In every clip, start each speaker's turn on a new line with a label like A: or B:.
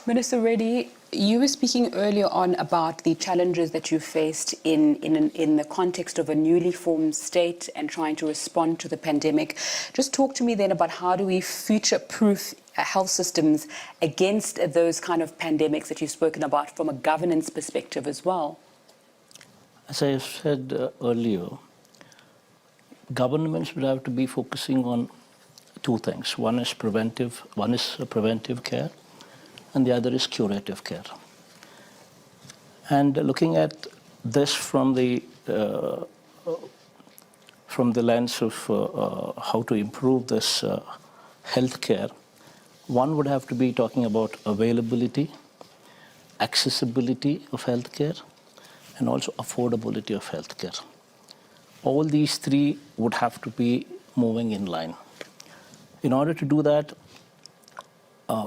A: Minister Reddy, you were speaking earlier on about the challenges that you faced in the context of a newly formed state and trying to respond to the pandemic. Just talk to me then about how do we future-proof health systems against those kind of pandemics that you've spoken about from a governance perspective as well.
B: As I said earlier, governments would have to be focusing on two things. One is preventive care, and the other is curative care. And looking at this from the lens of how to improve this healthcare, one would have to be talking about availability, accessibility of healthcare, and also affordability of healthcare. All these three would have to be moving in line. In order to do that,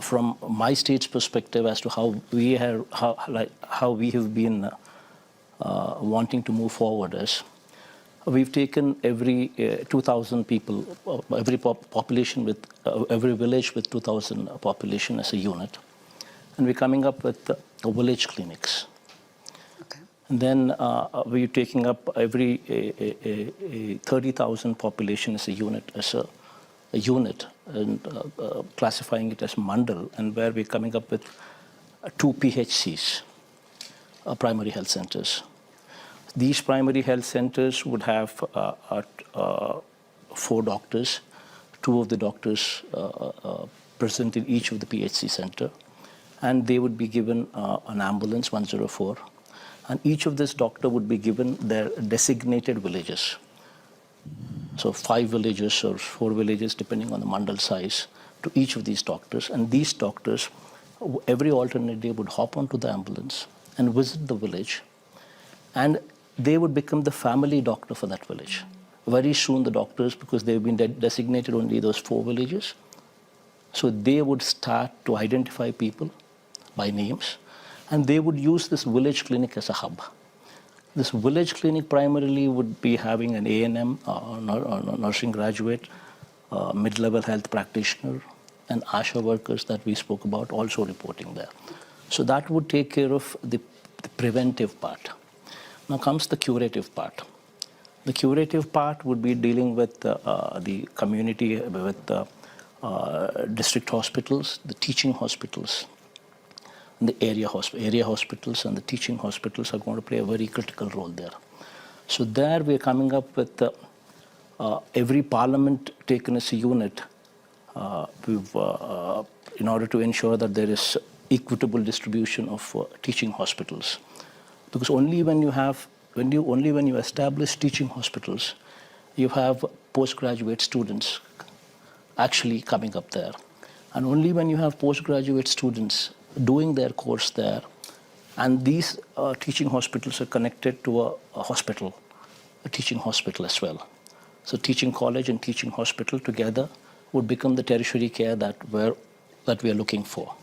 B: from my state's perspective as to how we have been wanting to move forward is, we've taken every 2,000 people, every population with every village with 2,000 population as a unit, and we're coming up with village clinics.
A: Okay.
B: And then we're taking up every 30,000 population as a unit and classifying it as mandal, and where we're coming up with 2 PHCs, primary health centers. These primary health centers would have 4 doctors, 2 of the doctors present in each of the PHC center, and they would be given an ambulance 104, and each of this doctor would be given their designated villages. So 5 villages or 4 villages, depending on the mandal size, to each of these doctors. And these doctors, every alternate day, would hop onto the ambulance and visit the village. And they would become the family doctor for that village. Very soon the doctors, because they've been designated only those 4 villages, so they would start to identify people by names, and they would use this village clinic as a hub. This village clinic primarily would be having an A&M, nursing graduate, mid-level health practitioner, and ASHA workers that we spoke about also reporting there. So that would take care of the preventive part. Now comes the curative part. The curative part would be dealing with the community, with the district hospitals, the teaching hospitals. And the area hospitals and the teaching hospitals are going to play a very critical role there. So there we are coming up with every parliament taken as a unit in order to ensure that there is equitable distribution of teaching hospitals. Because only when you establish teaching hospitals, you have postgraduate students actually coming up there. And only when you have postgraduate students doing their course there, and these teaching hospitals are connected to a hospital, a teaching hospital as well. So teaching college and teaching hospital together would become the tertiary care that we are looking for.